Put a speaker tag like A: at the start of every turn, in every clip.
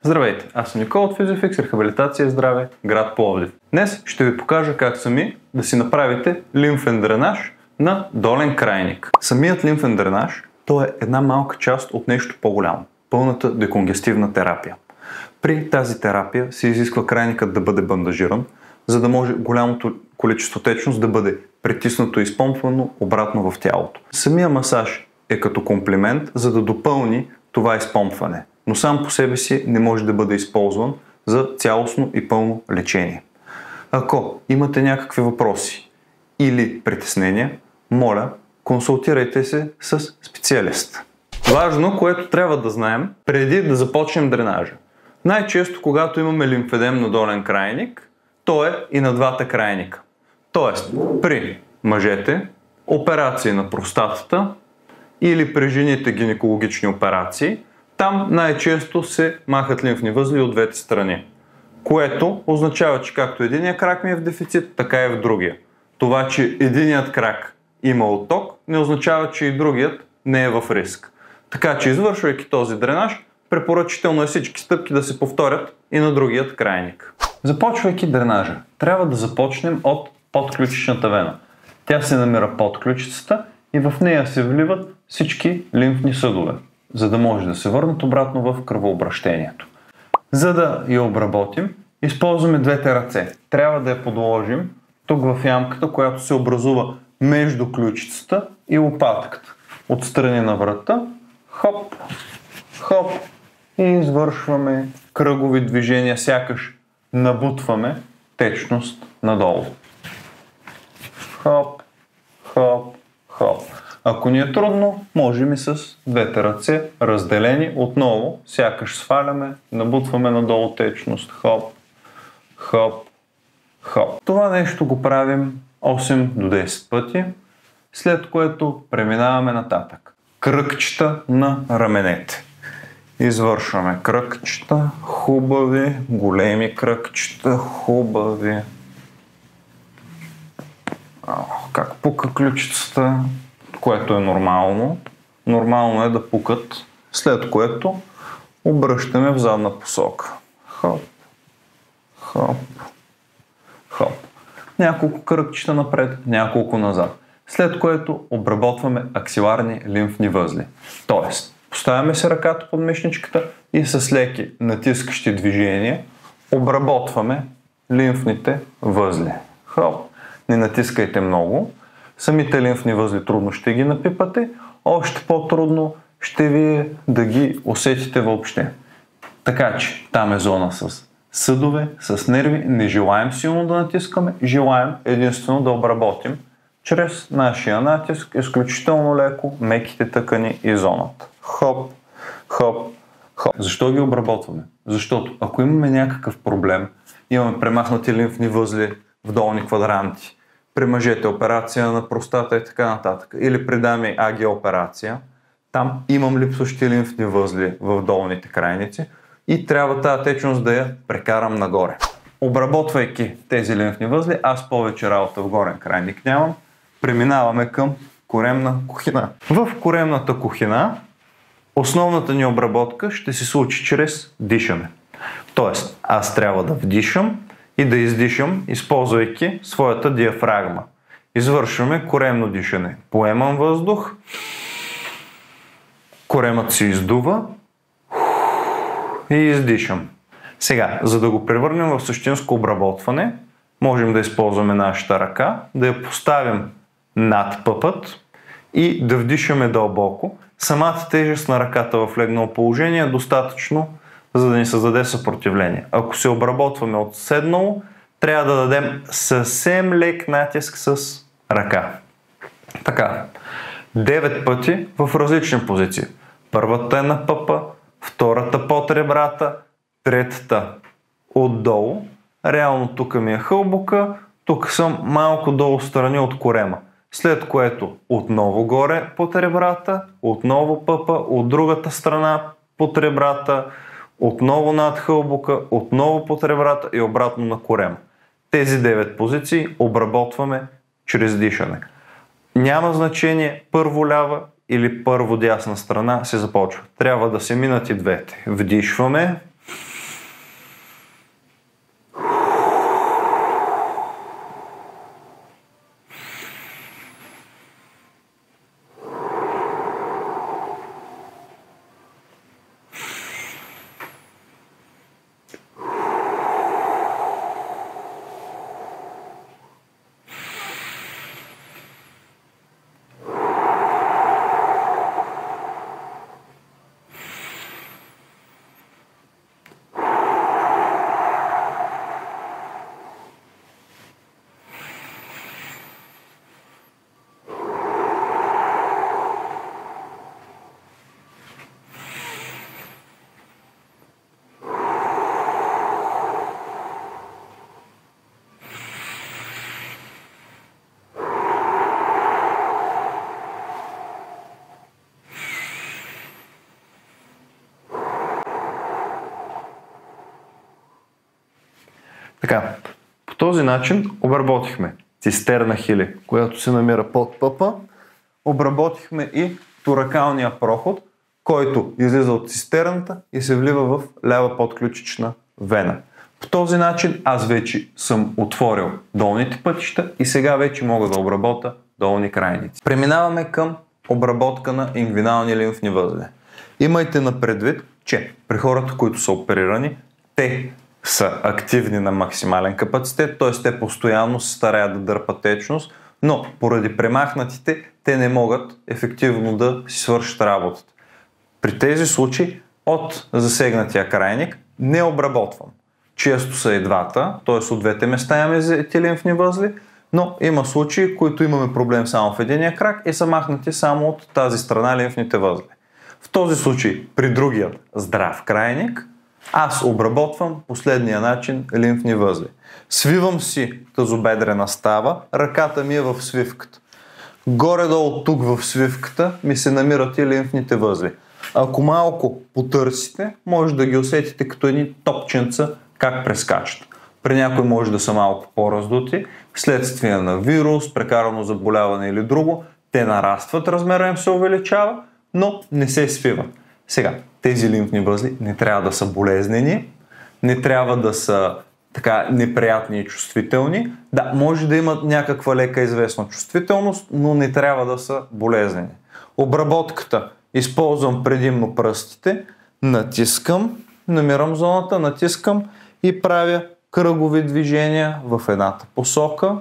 A: Здравейте, аз съм Никола от Физиофикс, рехабилитация и здраве, град Пловдив. Днес ще ви покажа как сами да си направите лимфен дренаж на долен крайник. Самият лимфен дренаж, то е една малка част от нещо по-голямо. Пълната деконгестивна терапия. При тази терапия се изисква крайникът да бъде бандажиран, за да може голямото количество течност да бъде притиснато и изпомпвано обратно в тялото. Самия масаж е като комплимент, за да допълни това изпомпване, но сам по себе си не може да бъде използван за цялостно и пълно лечение. Ако имате някакви въпроси или притеснения, моля, консултирайте се с специалист. Важно, което трябва да знаем преди да започнем дренажа. Най-често, когато имаме лимфедем на долен крайник, то е и на двата крайника. Тоест, при мъжете, операции на простатата или при жените гинекологични операции, там най-често се махат лимфни възли от двете страни. Което означава, че както единият крак ми е в дефицит, така и в другия. Това, че единият крак има отток, не означава, че и другият не е в риск. Така че, извършвайки този дренаж, препоръчително е всички стъпки да се повторят и на другият крайник. Започвайки дренажа, трябва да започнем от подключичната вена. Тя се намира под ключицата и в нея се вливат всички лимфни съдове, за да може да се върнат обратно в кръвообращението. За да я обработим, използваме двете ръце. Трябва да я подложим тук в ямката, която се образува между ключицата и лопатката. Отстрани на врата, хоп, хоп и извършваме кръгови движения, сякаш набутваме течност надолу. Хоп, хоп, хоп. Ако ни е трудно, можем и с двете ръце, разделени, отново, сякаш сваляме, набутваме надолу течност. Хоп, хоп, хоп. Това нещо го правим 8 до 10 пъти, след което преминаваме нататък. Кръгчета на раменете. Извършваме кръгчета, хубави, големи кръгчета, хубави. Как пука ключицата, което е нормално. Нормално е да пукат, след което обръщаме в задна посока. Хоп, хоп, хоп. Няколко кръгчета напред, няколко назад. След което обработваме аксиларни лимфни възли. Тоест, поставяме се ръката под мишничката и с леки натискащи движения обработваме лимфните възли. Хоп. Не натискайте много. Самите лимфни възли трудно ще ги напипате. Още по-трудно ще ви е да ги усетите въобще. Така че там е зона с съдове, с нерви. Не желаем силно да натискаме. Желаем единствено да обработим чрез нашия натиск изключително леко меките тъкани и зоната. Хоп, хоп, хоп. Защо ги обработваме? Защото ако имаме някакъв проблем, имаме премахнати лимфни възли в долни квадранти, при мъжете операция на простата и така нататък, или при дами АГ операция, там имам липсващи лимфни възли в долните крайници и трябва тази течност да я прекарам нагоре. Обработвайки тези лимфни възли, аз повече работа в горен крайник нямам, преминаваме към коремна кухина. В коремната кухина основната ни обработка ще се случи чрез дишане. Тоест, аз трябва да вдишам и да издишам, използвайки своята диафрагма. Извършваме коремно дишане. Поемам въздух, коремът се издува и издишам. Сега, за да го превърнем в същинско обработване, можем да използваме нашата ръка, да я поставим над пъпът и да вдишаме дълбоко. Самата тежест на ръката в легнало положение е достатъчно, за да ни създаде съпротивление. Ако се обработваме от седнало, трябва да дадем съвсем лек натиск с ръка. Така, 9 пъти в различни позиции. Първата е на пъпа, втората под ребрата, третата отдолу. Реално тук ми е хълбока, тук съм малко долу страни от корема. След което отново горе под ребрата, отново пъпа, от другата страна под ребрата, отново над хълбока, отново под ребрата и обратно на корема. Тези 9 позиции обработваме чрез дишане. Няма значение първо лява или първо дясна страна се започва. Трябва да се минат и двете. Вдишваме, Така, по този начин обработихме цистерна хили, която се намира под пъпа. Обработихме и торакалния проход, който излиза от цистерната и се влива в лява подключична вена. По този начин аз вече съм отворил долните пътища и сега вече мога да обработя долни крайници. Преминаваме към обработка на ингвинални лимфни възли. Имайте на предвид, че при хората, които са оперирани, те са активни на максимален капацитет, т.е. те постоянно се стараят да дърпат течност, но поради премахнатите те не могат ефективно да си свършат работата. При тези случаи от засегнатия крайник не обработвам. Често са и двата, т.е. от двете места имаме взети лимфни възли, но има случаи, които имаме проблем само в единия крак и са махнати само от тази страна лимфните възли. В този случай при другият здрав крайник аз обработвам последния начин лимфни възли. Свивам си тазобедрена става, ръката ми е в свивката. Горе-долу тук в свивката ми се намират и лимфните възли. Ако малко потърсите, може да ги усетите като едни топченца как прескачат. При някой може да са малко по-раздути, вследствие на вирус, прекарано заболяване или друго, те нарастват, размера им се увеличава, но не се свиват. Сега, тези лимфни възли не трябва да са болезнени, не трябва да са така неприятни и чувствителни. Да, може да имат някаква лека известна чувствителност, но не трябва да са болезнени. Обработката използвам предимно пръстите, натискам, намирам зоната, натискам и правя кръгови движения в едната посока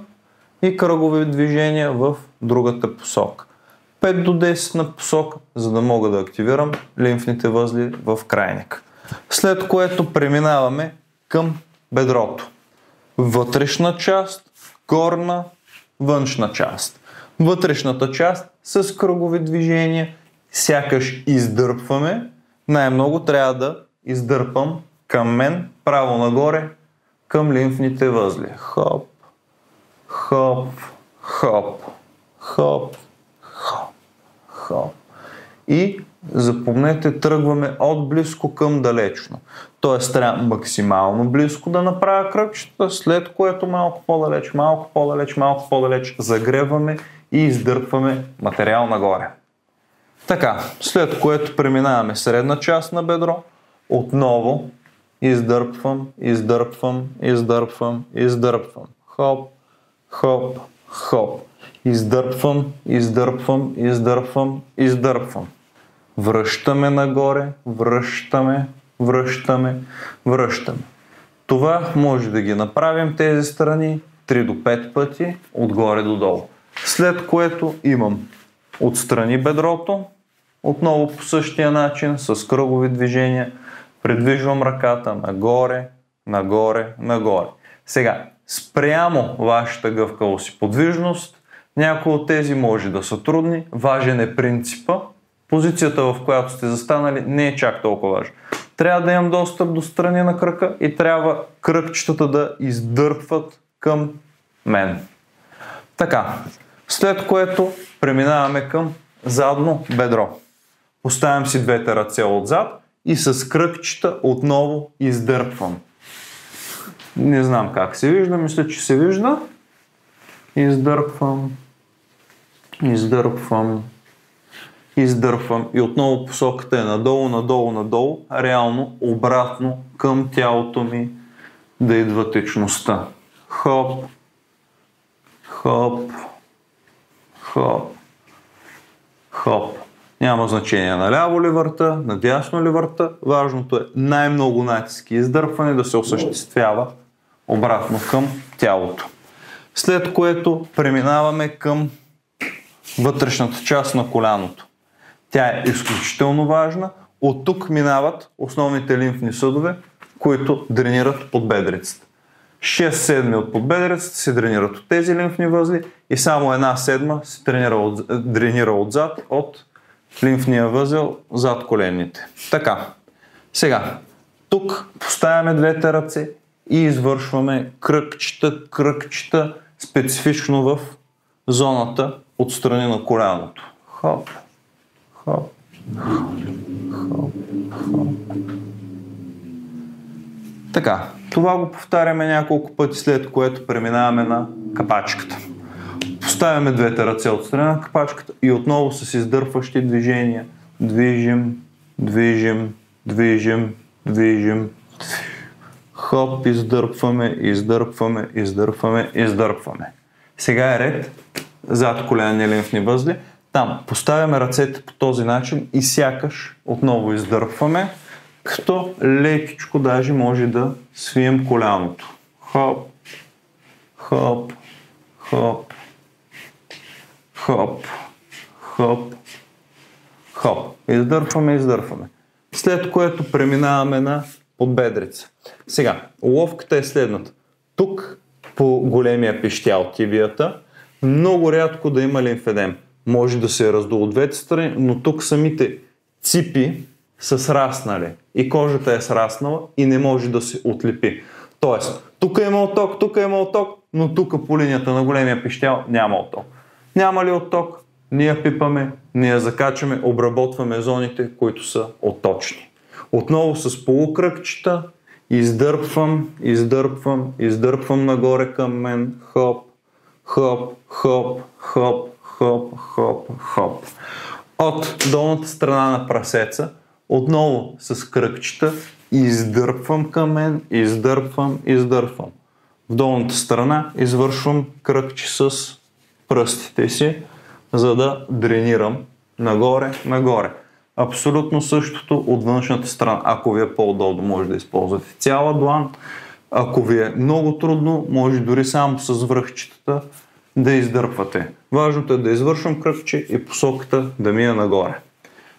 A: и кръгови движения в другата посока. 5 до 10 на посока, за да мога да активирам лимфните възли в крайник. След което преминаваме към бедрото. Вътрешна част, горна, външна част. Вътрешната част с кръгови движения, сякаш издърпваме. Най-много трябва да издърпам към мен, право нагоре, към лимфните възли. Хоп, хоп, хоп, хоп, хоп, хоп. И запомнете, тръгваме от близко към далечно. Тоест трябва максимално близко да направя кръгчета, след което малко по-далеч, малко по-далеч, малко по-далеч загреваме и издърпваме материал нагоре. Така, след което преминаваме средна част на бедро, отново издърпвам, издърпвам, издърпвам, издърпвам. Хоп, хоп, хоп. Издърпвам, издърпвам, издърпвам, издърпвам. Връщаме нагоре, връщаме, връщаме, връщаме. Това може да ги направим тези страни 3 до 5 пъти, отгоре до долу. След което имам отстрани бедрото, отново по същия начин, с кръгови движения, придвижвам ръката нагоре, нагоре, нагоре. Сега, спрямо вашата гъвкавост и подвижност, някои от тези може да са трудни, важен е принципа. Позицията, в която сте застанали, не е чак толкова важна. Трябва да имам достъп до страни на кръка и трябва кръгчетата да издърпват към мен. Така, след което преминаваме към задно бедро. Поставям си двете ръце отзад и с кръгчета отново издърпвам. Не знам как се вижда, мисля, че се вижда. Издърпвам, издърпвам, издърпвам и отново посоката е надолу, надолу, надолу, реално обратно към тялото ми да идва течността. Хоп, хоп, хоп, хоп. Няма значение наляво ли върта, надясно ли върта. Важното е най-много натиск и издърпване да се осъществява обратно към тялото. След което преминаваме към вътрешната част на коляното. Тя е изключително важна. От тук минават основните лимфни съдове, които дренират подбедрицата. 6/7 от подбедрицата се дренират от тези лимфни възли и само 1/7 се дренира отзад от лимфния възел зад коленните. Така, сега, тук поставяме двете ръце и извършваме кръгчета, кръгчета, специфично в зоната отстрани на коляното. Хоп, хоп, хоп, хоп, хоп. Така, това го повтаряме няколко пъти, след което преминаваме на капачката. Поставяме двете ръце от страна на капачката и отново с издърпващи движения движим, движим, движим, движим. Хоп, издърпваме, издърпваме, издърпваме, издърпваме. Сега е ред зад коленни лимфни възли. Там поставяме ръцете по този начин и сякаш отново издърпваме, като лекичко даже може да свием коляното. Хоп, хоп, хоп, хоп, хоп, хоп. Издърпваме, издърпваме. След което преминаваме на подбедрица. Сега, уловката е следната. Тук по големия пищял, тибията, много рядко да има лимфедем. Може да се е раздул от двете страни, но тук самите ципи са сраснали и кожата е сраснала и не може да се отлепи. Тоест, тук е имал ток, тук е имал ток, но тук по линията на големия пищял няма отток. Няма ли отток? Ние пипаме, ние закачаме, обработваме зоните, които са отточни. Отново с полукръгчета издърпвам, издърпвам, издърпвам нагоре към мен. Хоп, хоп, хоп, хоп, хоп, хоп, хоп. От долната страна на прасеца отново с кръгчета издърпвам към мен, издърпвам, издърпвам. В долната страна извършвам кръгче с пръстите си, за да дренирам нагоре, нагоре. Абсолютно същото от външната страна. Ако ви е по-удобно, може да използвате цяла длан. Ако ви е много трудно, може дори само с връхчетата да издърпвате. Важното е да извършвам кръгче и посоката да мия нагоре.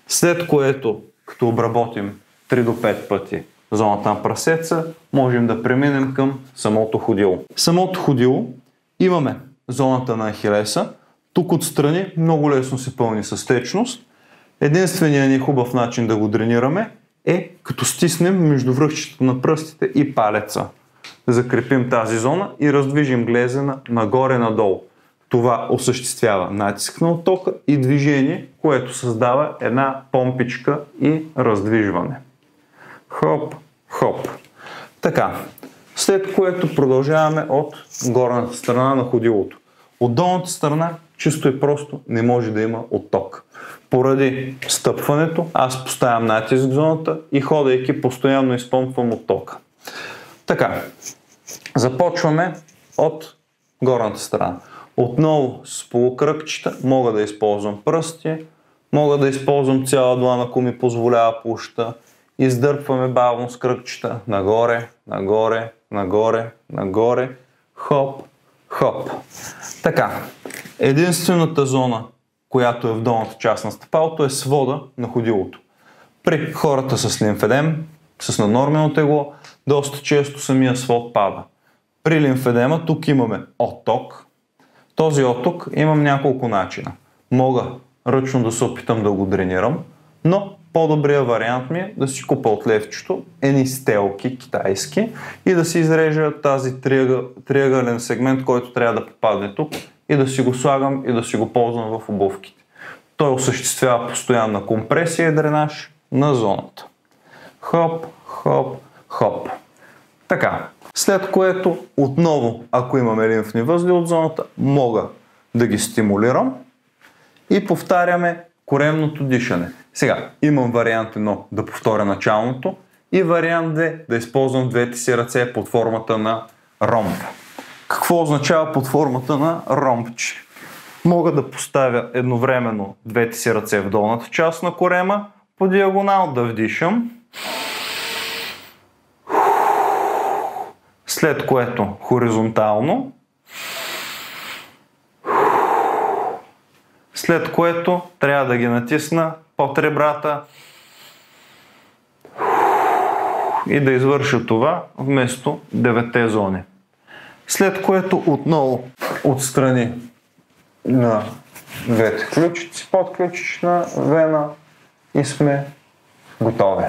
A: След което, като обработим 3 до 5 пъти зоната на прасеца, можем да преминем към самото ходило. Самото ходило имаме зоната на ахилеса. Тук отстрани много лесно се пълни с течност. Единственият ни хубав начин да го дренираме е като стиснем между връхчетата на пръстите и палеца. Закрепим тази зона и раздвижим глезена нагоре-надолу. Това осъществява натиск на оттока и движение, което създава една помпичка и раздвижване. Хоп, хоп. Така, след което продължаваме от горната страна на ходилото. От долната страна чисто и просто не може да има отток. Поради стъпването аз поставям натиск в зоната и ходейки постоянно изпомпвам оттока. Така, започваме от горната страна. Отново с полукръгчета мога да използвам пръсти, мога да използвам цяла длан, ако ми позволява площта. Издърпваме бавно с кръгчета нагоре, нагоре, нагоре, нагоре, хоп, хоп. Така, единствената зона, която е в долната част на стъпалото, е свода на ходилото. При хората с лимфедем, с наднормено тегло, доста често самия свод пада. При лимфедема тук имаме отток. Този отток имам няколко начина. Мога ръчно да се опитам да го дренирам, но по-добрият вариант ми е да си купа от левчето едни стелки китайски и да си изрежа тази триъгълен сегмент, който трябва да попадне тук и да си го слагам и да си го ползвам в обувките. Той осъществява постоянна компресия и дренаж на зоната. Хоп, хоп, хоп. Така, след което отново, ако имаме лимфни възли от зоната, мога да ги стимулирам и повтаряме коремното дишане. Сега, имам вариант 1 да повторя началното и вариант 2 да използвам двете си ръце под формата на ромб. Какво означава под формата на ромбче? Мога да поставя едновременно двете си ръце в долната част на корема, по диагонал да вдишам, след което хоризонтално, след което трябва да ги натисна под ребрата и да извърша това вместо 9 зони. След което отново отстрани на двете ключици, подключична вена и сме готови.